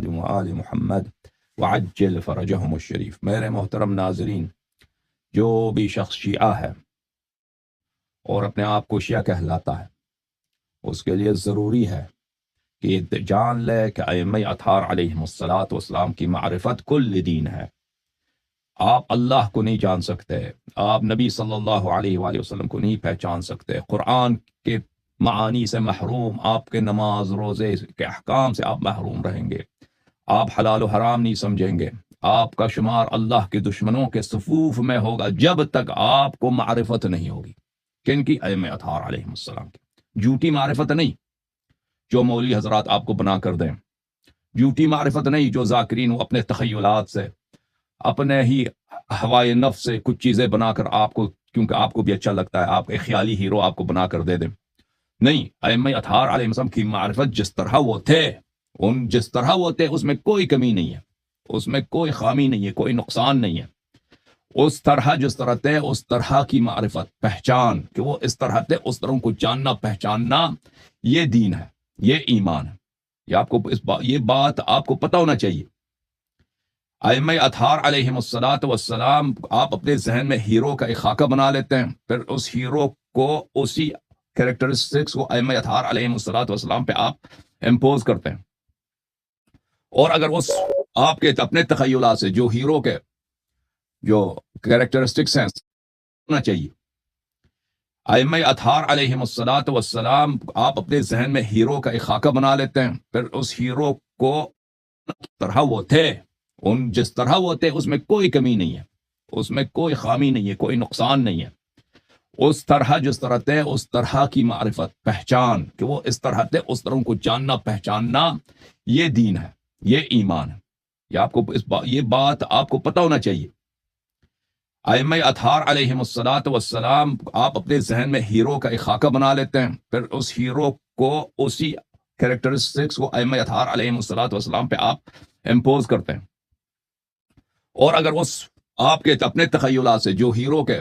محمد وآل محمد وعجل فرجهم الشریف۔ میرے محترم ناظرین، جو بھی شخص شیعہ ہے اور اپنے آپ کو شیعہ کہلاتا ہے، اس کے لیے ضروری ہے کہ جان لے کہ ائمہ اطہار علیہم الصلاۃ والسلام کی معرفت کل دین ہے۔ آپ اللہ کو نہیں جان سکتے، آپ نبی صلی اللہ علیہ وآلہ وسلم کو نہیں پہچان سکتے، قرآن کے معانی سے محروم، آپ کے نماز روزے کے احکام سے آپ محروم رہیں گے، آپ حلال و حرام نہیں سمجھیں گے، آپ کا شمار اللہ کے دشمنوں کے صفوف میں ہوگا جب تک آپ کو معرفت نہیں ہوگی۔ کن کی؟ ائمہ اطہار علیہم السلام کی۔ جھوٹی معرفت نہیں جو مولوی حضرات آپ کو بنا کر دیں، جھوٹی معرفت نہیں جو ذاکرین وہ اپنے تخیلات سے، اپنے ہی ہوائے نفس سے کچھ چیزیں بنا کر آپ کو، کیونکہ آپ کو بھی اچھا لگتا ہے، آپ ایک خیالی ہیرو آپ کو بنا کر دے دیں۔ نہیں، ائمہ اطہار علیہ السلام کی معرفت جس طرح وہ تھے، جس طرح وہ تھے اس میں کوئی کمی نہیں ہے، اس میں کوئی خامی نہیں ہے، کوئی نقصان نہیں ہے۔ اس طرح جس طرح تھے اس طرح کی معرفت، پہچان کہ وہ اس طرح تھے، اس طرح کو جاننا پہچاننا، یہ دین ہے، یہ ایمان ہے۔ یہ آپ کو یہ بات آپ کو پتہ ہونا چاہیے۔ ائمہ اطہار علیہم الصلاۃ والسلام آپ اپنے ذہن میں ہیرو کا ایک خاکہ بنا لیتے ہیں، پھر اس ہیرو کو، اسی کریکٹرسٹکس کو ائمہ اطہار علیہم الصلاۃ والسلام پہ آپ امپوز کرتے ہیں، اور اگر اس آپ کے اپنے تخیلات سے جو ہیرو کے جو کریکٹرسٹکس ہیں ہونا چاہیے، ائمہ اطہار علیہم الصلاۃ والسلام آپ اپنے ذہن میں ہیرو کا ایک خاکہ بنا لیتے ہیں، پھر اس ہیرو کو طرح وہ تھے، جس طرح وہ تھے اس میں کوئی کمی نہیں ہے، اس میں کوئی خامی نہیں ہے، کوئی نقصان نہیں ہے۔ اس طرح جس طرح تھے اس طرح کی معرفت، پہچان کہ وہ اس طرح تھے، اس طرح کو جاننا پہچاننا، یہ دین ہے، یہ ایمان ہے۔ یہ آپ کو یہ بات آپ کو پتہ ہونا چاہیے۔ ائمہ اطہار علیہم الصلاۃ والسلام آپ اپنے ذہن میں ہیرو کا ایک خاکہ بنا لیتے ہیں، پھر اس ہیرو کو، اسی کریکٹرسٹکس کو ائمہ اطہار علیہم الصلاۃ والسلام پہ آپ امپوز کرتے ہیں، اور اگر اس آپ کے اپنے تخیلات سے جو ہیرو کے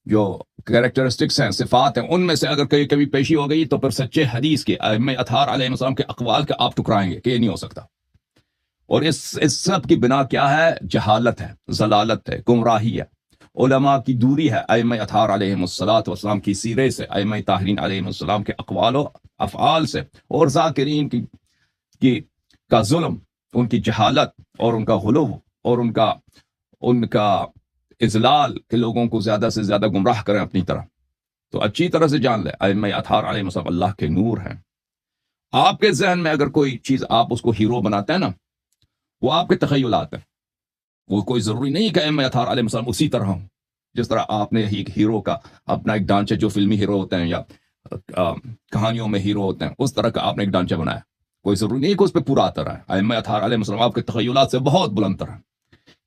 جو کریکٹرسٹکس ہیں، صفات ہیں، ان میں سے اگر کہیں کبھی پیشی ہو گئی تو پھر سچے حدیث کے ائمہ اطہار علیہ السلام کے اقوال کے آپ ٹکرائیں گے کہ یہ نہیں ہو سکتا۔ اور اس سب کی بنا کیا ہے؟ جہالت ہے، ضلالت ہے، گمراہی ہے، علماء کی دوری ہے ائمہ اطہار علیہم الصلاۃ والسلام کی سیرے سے، ائمہ طاہرین علیہم السلام کے اقوال و افعال سے، اور ذاکرین کا ظلم، ان کی جہالت اور ان کا غلو اور ان کا اضلال کہ لوگوں کو زیادہ سے زیادہ گمراہ کریں اپنی طرح۔ تو اچھی طرح سے جان لیں ائمہ اطہار علیہ السلام اللہ کے نور ہیں۔ آپ کے ذہن میں اگر کوئی چیز آپ اس کو ہیرو بناتے ہیں نا، وہ آپ کے تخیلات ہیں، وہ کوئی ضروری نہیں کہ ائمہ اطہار علیہ السلام اسی طرح ہوں، جس طرح آپ نے ایک ہیرو کا اپنا ایک ڈھانچہ، جو فلمی ہیرو ہوتے ہیں یا کہانیوں میں ہیرو ہوتے ہیں، اس طرح کا آپ نے ایک ڈھانچہ بنایا، کوئی ضروری نہیں کہ اس پہ پورا آتا رہا ہے۔ ائمہ اطہار علیہ السلام آپ کے تخیلات سے بہت بلند تر ہیں،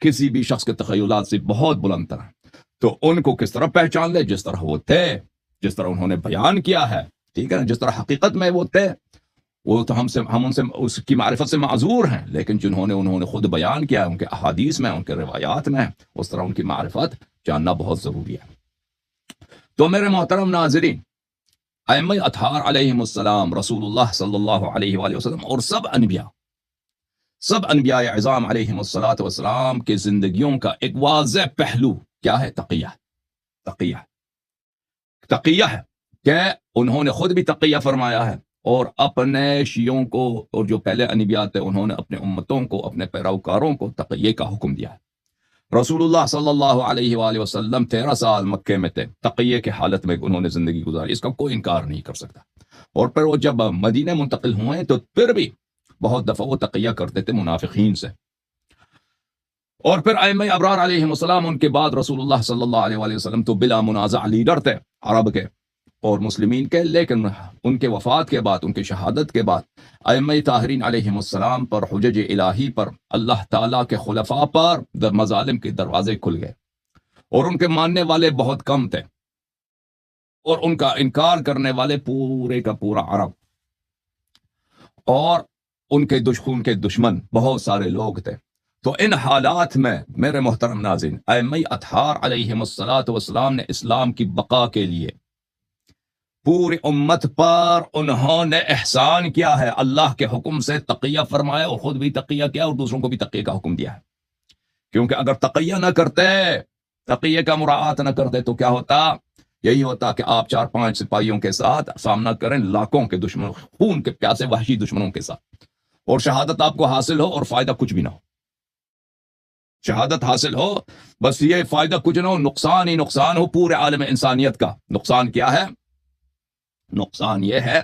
کسی بھی شخص کے تخیلات سے بہت بلند تر ہیں۔ تو ان کو کس طرح پہچان لے؟ جس طرح وہ تھے، جس طرح انہوں نے بیان کیا ہے، ٹھیک ہے نا، جس طرح حقیقت میں وہ تھے، وہ تو ہم ان سے اس کی معرفت سے معذور ہیں، لیکن انہوں نے خود بیان کیا ہے، ان کے احادیث میں، ان کے روایات میں، اس طرح ان کی معرفت جاننا بہت ضروری ہے۔ تو میرے محترم ناظرین، ائمہ اطہار علیہم السلام، رسول اللہ صلی اللہ علیہ وآلہ وسلم اور سب انبیاء اعظام علیہم الصلاۃ والسلام کے زندگیوں کا ایک واضح پہلو کیا ہے؟ تقیہ ہے کہ انہوں نے خود بھی تقیہ فرمایا ہے، اور اپنے شیعوں کو، اور جو پہلے انبیاء تھے، انہوں نے اپنے امتوں کو، اپنے پیروکاروں کو تقیہ کا حکم دیا ہے۔ رسول اللہ صلی اللہ علیہ وآلہ وسلم 13 سال مکے میں تھے، تقیہ کی حالت میں انہوں نے زندگی گزاری، اس کا کوئی انکار نہیں کر سکتا۔ اور پھر وہ جب مدینہ منتقل ہوئے تو پھر بھی بہت دفعہ وہ تقیہ کرتے تھے منافقین سے۔ اور پھر ائمہ ابرار علیہم السلام، ان کے بعد رسول اللہ صلی اللہ علیہ وآلہ وسلم تو بلا منازع لیڈر تھے عرب کے اور مسلمین کے، لیکن ان کے وفات کے بعد، ان کے شہادت کے بعد، ائمہ طاہرین علیہم السلام پر، حجج الہی پر، اللہ تعالیٰ کے خلفاء پر مظالم کے دروازے کھل گئے، اور ان کے ماننے والے بہت کم تھے، اور ان کا انکار کرنے والے پورے کا پورا عرب، اور ان کے دشمن بہت سارے لوگ تھے۔ تو ان حالات میں میرے محترم ناظرین، ائمہ اطہار علیہم الصلاۃ والسلام نے اسلام کی بقا کے لیے پوری امت پر انہوں نے احسان کیا ہے، اللہ کے حکم سے تقیہ فرمایا اور خود بھی تقیہ کیا اور دوسروں کو بھی تقیہ کا حکم دیا ہے. کیونکہ اگر تقیہ نہ کرتے، تقیہ کا مراعات نہ کرتے تو کیا ہوتا؟ یہی ہوتا کہ آپ 4-5 سپاہیوں کے ساتھ سامنا کریں لاکھوں کے دشمنوں، خون کے پیاسے وحشی دشمنوں کے ساتھ، اور شہادت آپ کو حاصل ہو اور فائدہ کچھ بھی نہ ہو. شہادت حاصل ہو بس یہ فائدہ کچھ نہ ہو، نقصان ہی نقصان ہو پورے عالم انسانیت کا. نقصان کیا ہے؟ نقصان یہ ہے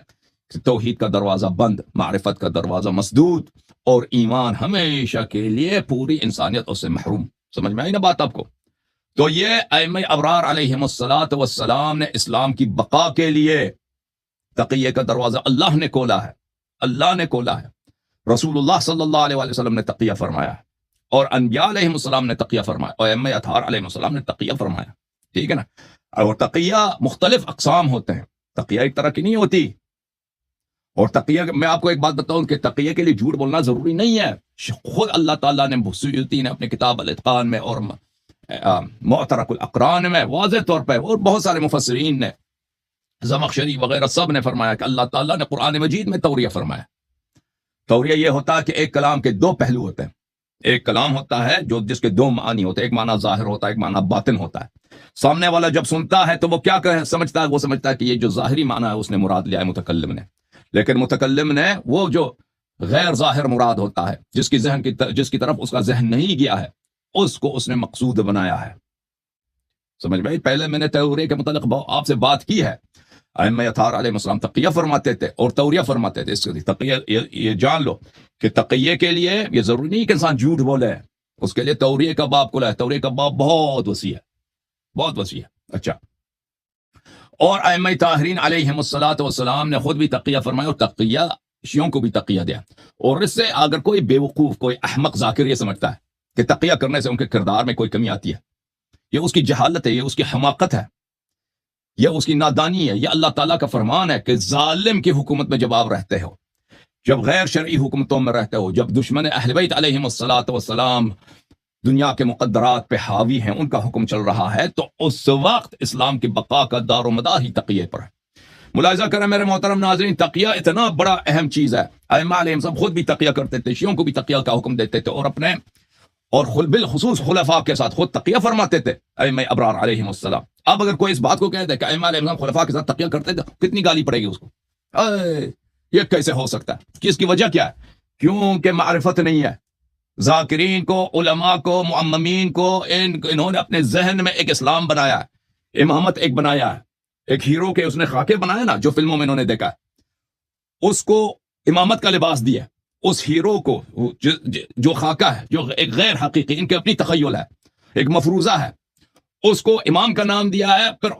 کہ توحید کا دروازہ بند، معرفت کا دروازہ مسدود، اور ایمان ہمیشہ کے لیے پوری انسانیت اس سے محروم. سمجھ میں آئی نا بات آپ کو؟ تو یہ ائمہ ابرار علیہم الصلاۃ والسلام نے اسلام کی بقا کے لیے تقیہ کا دروازہ اللہ نے کھولا ہے، اللہ نے کھولا ہے. رسول اللہ صلی اللہ علیہ وسلم نے تقیہ فرمایا ہے، اور انبیاء علیہ السلام نے تقیہ فرمایا، اور ائمہ اطہار علیہ السلام نے تقیہ فرمایا. ٹھیک ہے نا؟ اور تقیہ مختلف اقسام ہوتے ہیں، تقیہ ایک طرح کی نہیں ہوتی. اور تقیہ میں آپ کو ایک بات بتاؤں کہ تقیہ کے لیے جھوٹ بولنا ضروری نہیں ہے. خود اللہ تعالیٰ نے سیوطی نے اپنے کتاب الاتقان میں اور معترک الاقران میں واضح طور پہ، اور بہت سارے مفسرین نے، زمخشری وغیرہ سب نے فرمایا کہ اللہ تعالیٰ نے قرآن مجید میں توریہ فرمایا. توریہ یہ ہوتا ہے کہ ایک کلام کے دو پہلو ہوتے ہیں. ایک کلام ہوتا ہے جس کے دو معنی ہوتے ہیں، ایک معنی ظاہر ہوتا ہے، ایک معنی باطن ہوتا ہے. سامنے والا جب سنتا ہے تو وہ کیا سمجھتا ہے؟ وہ سمجھتا ہے کہ یہ جو ظاہری معنی ہے اس نے مراد لیا ہے متکلم نے، لیکن متکلم نے وہ جو غیر ظاہر مراد ہوتا ہے، جس کی طرف اس کا ذہن نہیں گیا ہے، اس کو اس نے مقصود بنایا ہے. سمجھ میں؟ پہلے میں نے توریہ کے متعلق آپ سے بات کی ہے. ائمہ اطہار علیہ السلام تقیہ فرماتے تھے اور توریہ فرماتے تھے. اس کے تقیہ یہ جان لو کہ تقیہ کے لیے یہ ضروری نہیں کہ انسان جھوٹ بولے، اس کے لیے توریہ کا باب کھلا ہے. توریہ کا باب بہت وسیع ہے، بہت وسیع ہے. اچھا، اور ائمہ طاہرین علیہم الصلاۃ والسلام نے خود بھی تقیہ فرمایا اور تقیہ شیعوں کو بھی تقیہ دیا. اور اس سے اگر کوئی بے وقوف، کوئی احمق ذاکر یہ سمجھتا ہے کہ تقیہ کرنے سے ان کے کردار میں کوئی کمی آتی ہے، یہ اس کی جہالت ہے، یہ اس کی حماقت ہے، یہ اس کی نادانی ہے. یہ اللہ تعالیٰ کا فرمان ہے کہ ظالم کی حکومت میں جب آپ رہتے ہو، جب غیر شرعی حکومتوں میں رہتے ہو، جب دشمن اہل بیت علیہم الصلاۃ والسلام دنیا کے مقدرات پہ حاوی ہیں، ان کا حکم چل رہا ہے، تو اس وقت اسلام کی بقا کا دار و مدار ہی تقیہ پر ہے. ملاحظہ کریں میرے محترم ناظرین، تقیہ اتنا بڑا اہم چیز ہے. ائمہ علیہم سب خود بھی تقیہ کرتے تھے، شیعوں کو بھی تقیہ کا حکم دیتے تھے، اور اپنے اور بالخصوص خلفاء کے ساتھ خود تقیہ فرماتے تھے ائمہ ابرار علیہم السلام. اب اگر کوئی اس بات کو کہہ دے کہ ائمہ علیہ السلام خلفاء کے ساتھ تقیہ کرتے تھے، کتنی گالی پڑے گی اس کو. یہ کیسے ہو سکتا ہے؟ کس کی وجہ کیا ہے؟ کیونکہ معرفت نہیں ہے. ذاکرین کو، علماء کو، معممین کو انہوں نے اپنے ذہن میں ایک اسلام بنایا ہے، امامت ایک بنایا ہے، ایک ہیرو کے اس نے خاکے بنایا نا، جو فلموں میں انہوں نے دیکھا ہے، اس کو امامت کا لباس دیا. اس ہیرو کو جو خاکہ ہے، جو ایک غیر حقیقی، ان کے اپنی تخیل ہے، ایک مفروضہ ہے، اس کو امام کا نام دیا ہے. پھر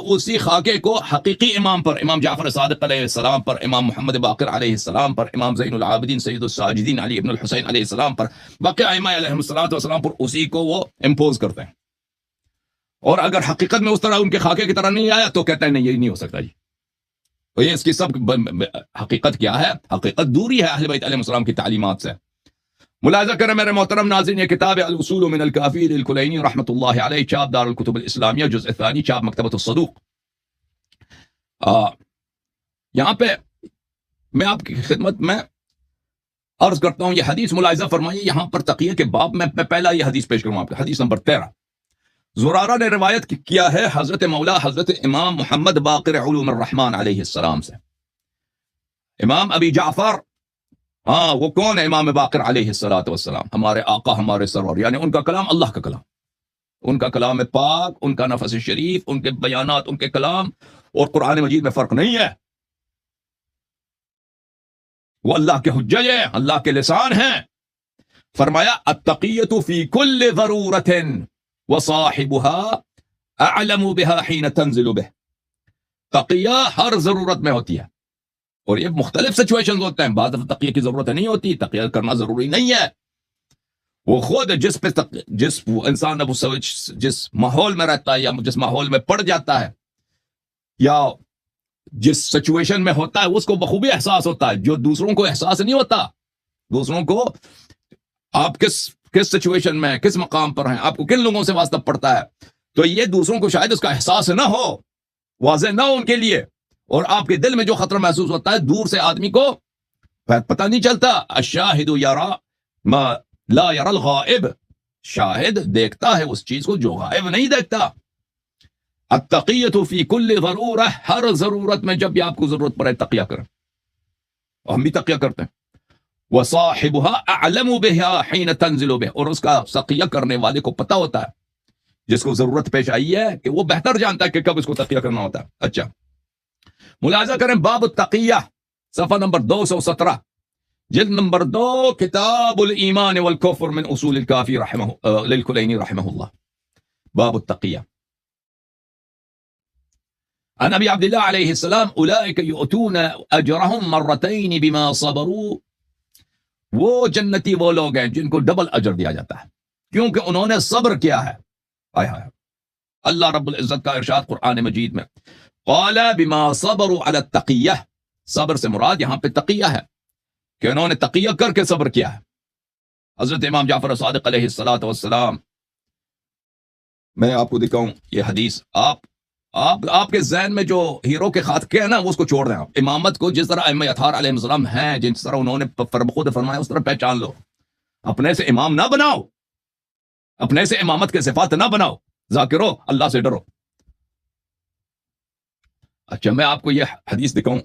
اسی خاکے کو حقیقی امام پر، امام جعفر صادق علیہ السلام پر، امام محمد باقر علیہ السلام پر، امام زین العابدین سید الساجدین علی ابن الحسین علیہ السلام پر، باقی ائمہ علیہ السلام پر، اسی کو وہ امپوز کرتے ہیں. اور اگر حقیقت میں اس طرح ان کے خاکے کی طرح نہیں آیا تو کہتے ہیں نہیں، یہ نہیں ہو سکتا جی. تو یہ اس کی سب حقیقت کیا ہے؟ حقیقت دوری ہے اہل بیت علیہ السلام کی تعلیمات سے. ملاحظہ کریں میرے محترم ناظرین، یہ کتاب الاصول من الکافی للکلینی رحمۃ اللہ علیہ، چاپ دار الکتب الاسلامیہ، جزء ثانی، چاپ مکتبۃ الصدوق. یہاں پہ میں آپ کی خدمت میں عرض کرتا ہوں، یہ حدیث ملاحظہ فرمائیے. یہاں پر تقیہ کے باب میں پہلا یہ حدیث پیش کروں آپ کو، حدیث نمبر 13. زرارہ نے روایت کیا ہے حضرت مولا حضرت امام محمد باقر علوم الرحمن علیہ السلام سے. امام ابی جعفر، وہ کون ہے؟ امام باقر علیہ السلام، ہمارے آقا، ہمارے سرور، یعنی ان کا کلام اللہ کا کلام، ان کا کلام پاک، ان کا نفس شریف، ان کے بیانات، ان کے کلام اور قرآن مجید میں فرق نہیں ہے. وہ اللہ کے حجہ ہیں، اللہ کے لسان ہیں. فرمایا التقیۃ فی کل ضرورت وصاحبها اعلم بها حين تنزل به. تقیہ ہر ضرورت میں ہوتی ہے، اور یہ مختلف سچویشنز ہوتے ہیں. بعض تقیہ کی ضرورت نہیں ہوتی، تقیہ کرنا ضروری نہیں ہے. وہ خود جس انسان جس ماحول میں رہتا ہے، یا جس ماحول میں پڑ جاتا ہے، یا جس سچویشن میں ہوتا ہے، اس کو بخوبی احساس ہوتا ہے، جو دوسروں کو احساس نہیں ہوتا. دوسروں کو آپ کس سچویشن میں، کس مقام پر ہیں، آپ کو کن لوگوں سے واسطہ پڑتا ہے، تو یہ دوسروں کو شاید اس کا احساس نہ ہو، واضح نہ ہو ان کے لیے. اور آپ کے دل میں جو خطرہ محسوس ہوتا ہے دور سے آدمی کو پتہ نہیں چلتا. الشاہد یرا ما لا یرا الغائب. شاہد دیکھتا ہے اس چیز کو جو غائب نہیں دیکھتا. التقیۃ فی کل ضرورہ. ہر ضرورت میں جب بھی آپ کو ضرورت پڑے تقیہ کریں. اور ہم بھی تقیہ کرتے ہیں. وصاحبها اعلم بها حين تنزل به. اور اس کا تقیہ کرنے والے کو پتہ ہوتا ہے جس کو ضرورت پیش آئی ہے کہ وہ بہتر جانتا ہے کہ کب اس کو تقیہ کرنا ہوتا ہے. اچھا ملاحظہ کریں باب التقیہ صفحہ نمبر 217 جلد نمبر 2 کتاب الایمان والکفر من اصول الکافی للکلینی رحمہ اللہ. باب التقیہ. عن ابی عبداللہ علیہ السلام اولئک یؤتون اجرهم مرتین بما صبروا. وہ جنتی وہ لوگ ہیں جن کو ڈبل اجر دیا جاتا ہے کیونکہ انہوں نے صبر کیا ہے. اللہ رب العزت کا ارشاد قرآن مجید میں قال بما صبروا على التقیہ. صبر سے مراد یہاں پہ تقیہ ہے کہ انہوں نے تقیہ کر کے صبر کیا ہے. حضرت امام جعفر صادق علیہ الصلوۃ والسلام. میں آپ کو دکھاؤں یہ حدیث. آپ کے ذہن میں جو ہیرو کے خاطر ہیں نا وہ اس کو چھوڑ دیں. آپ امامت کو جس طرح ائمہ اطہار علیہ السلام ہیں جس طرح انہوں نے خود فرمایا اس طرح پہچان لو. اپنے سے امام نہ بناؤ, اپنے سے امامت کے صفات نہ بناؤ. ذاکرو اللہ سے ڈرو. اچھا میں آپ کو یہ حدیث دکھاؤں.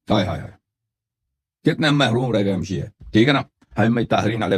ہائے کتنے محروم رہ گئے ہم شیعہ. ٹھیک ہے نا. ائمہ طاہرین علیہ